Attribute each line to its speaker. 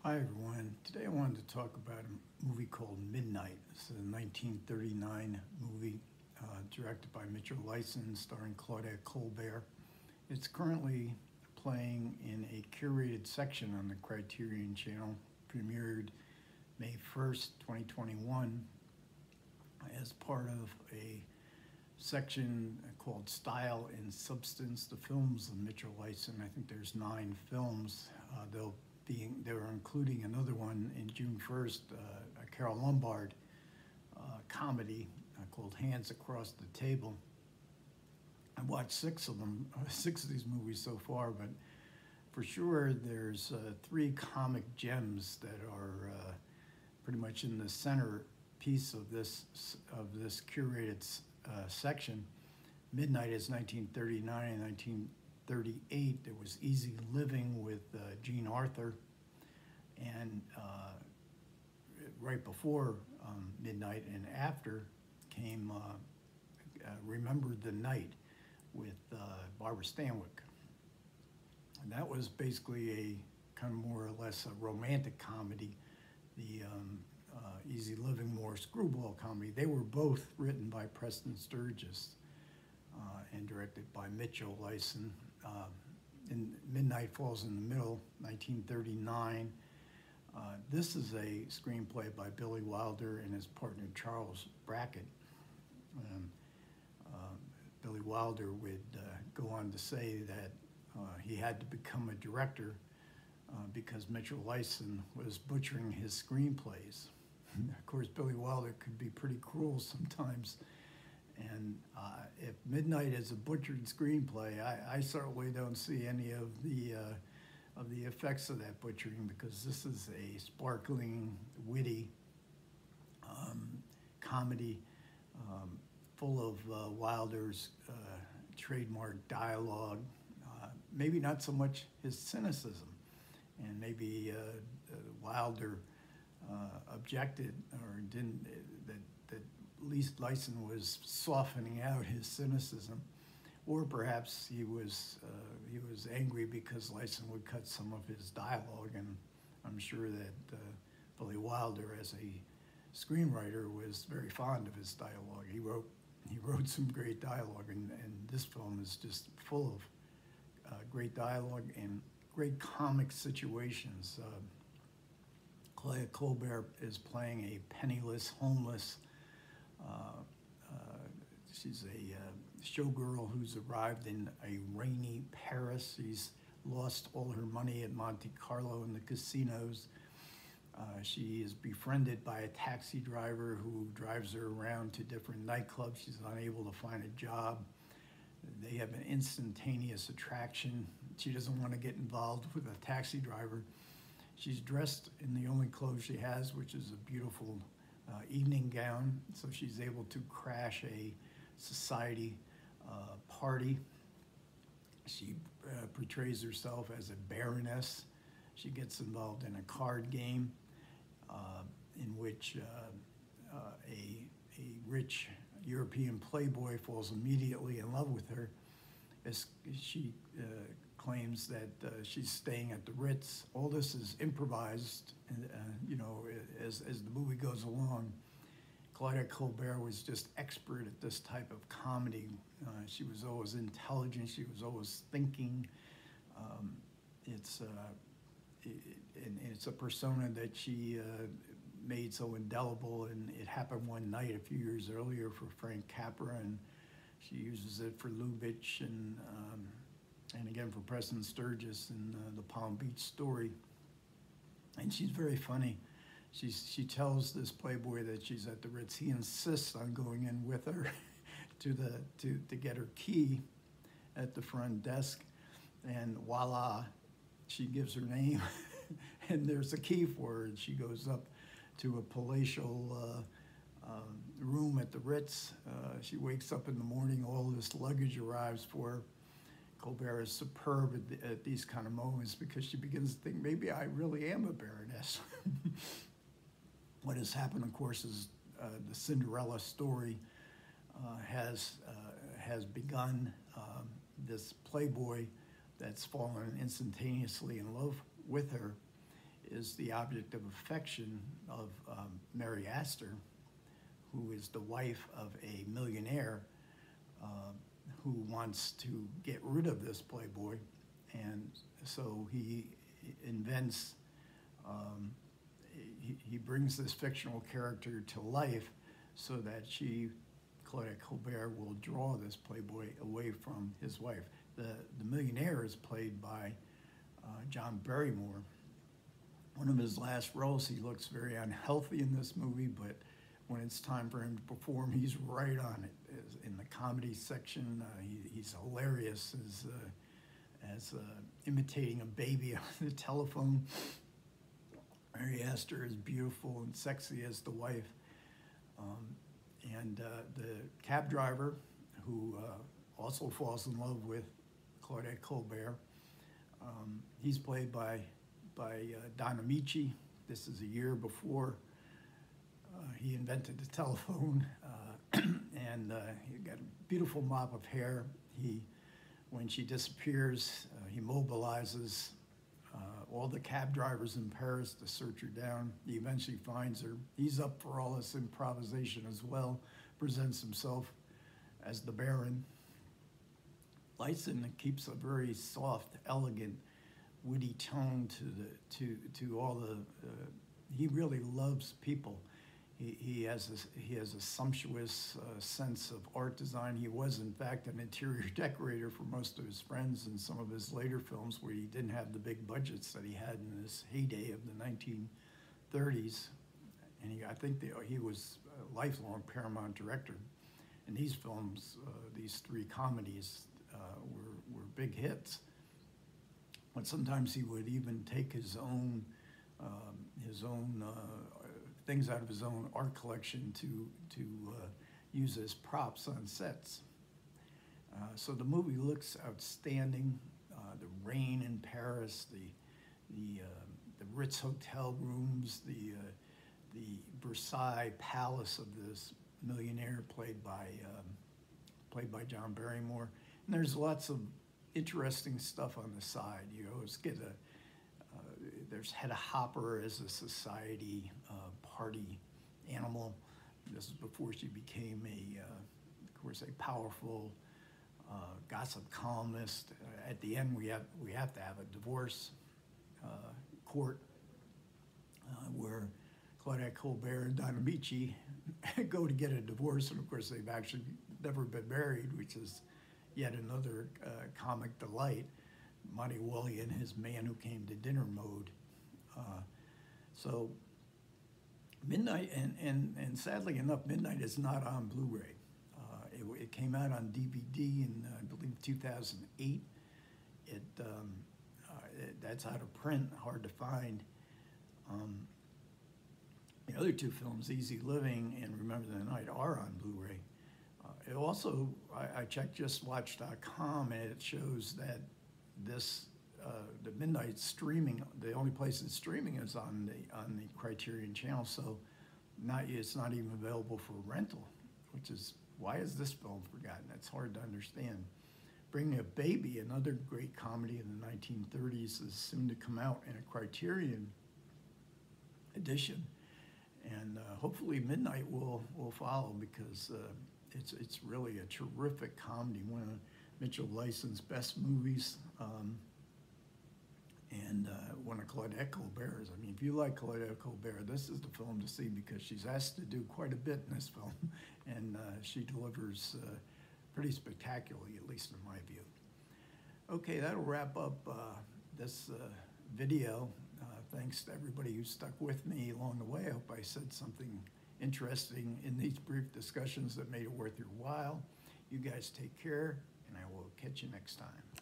Speaker 1: Hi everyone. Today I wanted to talk about a movie called Midnight. It's a 1939 movie directed by Mitchell Leisen, starring Claudette Colbert. It's currently playing in a curated section on the Criterion Channel, premiered May 1st, 2021, as part of a section called Style and Substance, the films of Mitchell Leisen. I think there's 9 films. They were including another one in June 1st, a Carol Lombard comedy called Hands Across the Table. I watched 6 of them, 6 of these movies so far, but for sure there's 3 comic gems that are pretty much in the center piece of this curated section. Midnight is 1939 and 1938. There was Easy Living with Jean Arthur, and right before Midnight and after came Remember the Night with Barbara Stanwyck. And that was basically a kind of more or less a romantic comedy. The Easy Living, more screwball comedy. They were both written by Preston Sturges and directed by Mitchell Leisen. And Midnight falls in the middle, 1939. This is a screenplay by Billy Wilder and his partner Charles Brackett. Billy Wilder would go on to say that he had to become a director because Mitchell Leisen was butchering his screenplays. Of course, Billy Wilder could be pretty cruel sometimes. And if Midnight is a butchered screenplay, I certainly don't see any of the effects of that butchering, because this is a sparkling, witty comedy full of Wilder's trademark dialogue. Maybe not so much his cynicism, and maybe Wilder objected or didn't, that at least Leisen was softening out his cynicism, or perhaps he was angry because Leisen would cut some of his dialogue, and I'm sure that Billy Wilder, as a screenwriter, was very fond of his dialogue. He wrote some great dialogue, and this film is just full of great dialogue and great comic situations. Claudette Colbert is playing a penniless, homeless. She's a showgirl who's arrived in a rainy Paris. She's lost all her money at Monte Carlo and the casinos. She is befriended by a taxi driver who drives her around to different nightclubs. She's unable to find a job. They have an instantaneous attraction. She doesn't want to get involved with a taxi driver. She's dressed in the only clothes she has, which is a beautiful evening gown, so she's able to crash a society party. She portrays herself as a baroness. She gets involved in a card game in which a rich European playboy falls immediately in love with her, as she claims that she's staying at the Ritz. All this is improvised, as the movie goes along. Claudette Colbert was just expert at this type of comedy. She was always intelligent. She was always thinking. It's a persona that she made so indelible, and it happened one night a few years earlier for Frank Capra, and she uses it for Lubitsch and again for Preston Sturges in the Palm Beach Story. And she's very funny. She tells this playboy that she's at the Ritz. He insists on going in with her to get her key at the front desk, and voila, she gives her name and there's a key for her, and she goes up to a palatial room at the Ritz. She wakes up in the morning, all this luggage arrives for her. Colbert is superb at these kind of moments, because she begins to think, maybe I really am a baroness. What has happened, of course, is the Cinderella story has begun. This playboy that's fallen instantaneously in love with her is the object of affection of Mary Astor, who is the wife of a millionaire who wants to get rid of this playboy. And so he invents, he brings this fictional character to life so that she, Claudette Colbert, will draw this playboy away from his wife. The millionaire is played by John Barrymore. One of his last roles, he looks very unhealthy in this movie, but when it's time for him to perform, he's right on it. In the comedy section, he's hilarious as imitating a baby on the telephone. Mary Astor is beautiful and sexy as the wife. And the cab driver, who also falls in love with Claudette Colbert, he's played by Don Amici. This is a year before he invented the telephone, and he got a beautiful mop of hair. When she disappears, he mobilizes all the cab drivers in Paris to search her down. He eventually finds her. He's up for all this improvisation as well, presents himself as the Baron. Lyson keeps a very soft, elegant, witty tone to all the. He really loves people. He has a sumptuous sense of art design. He was, in fact, an interior decorator for most of his friends in some of his later films where he didn't have the big budgets that he had in his heyday of the 1930s. And I think he was a lifelong Paramount director. And these films, these three comedies, were big hits. But sometimes he would even take his own things out of his own art collection to use as props on sets. So the movie looks outstanding. The rain in Paris, the Ritz hotel rooms, the Versailles palace of this millionaire played by John Barrymore. And there's lots of interesting stuff on the side. You always get there's Hedda Hopper as a society party animal. This is before she became of course, a powerful gossip columnist. At the end, we have to have a divorce court where Claudette Colbert and Don Amici go to get a divorce, and of course, they've actually never been married, which is yet another comic delight. Monty Woolley and his Man Who Came to Dinner mode. So Midnight, and sadly enough, Midnight is not on Blu-ray. It came out on DVD in, I believe, 2008. That's out of print, hard to find. The other two films, Easy Living and Remember the Night, are on Blu-ray. It also, I checked justwatch.com, and it shows that the Midnight streaming, the only place it's streaming is on the Criterion Channel, so it's not even available for rental, which is, why is this film forgotten? It's hard to understand. Bringing a Baby, another great comedy in the 1930s, is soon to come out in a Criterion edition, and hopefully Midnight will follow, because it's really a terrific comedy, one of Mitchell Lyson's best movies, and one of Claudette Colbert's. I mean, if you like Claudette Colbert, this is the film to see, because she's asked to do quite a bit in this film, and she delivers pretty spectacularly, at least in my view. Okay, that'll wrap up this video. Thanks to everybody who stuck with me along the way. I hope I said something interesting in these brief discussions that made it worth your while. You guys take care, and I will catch you next time.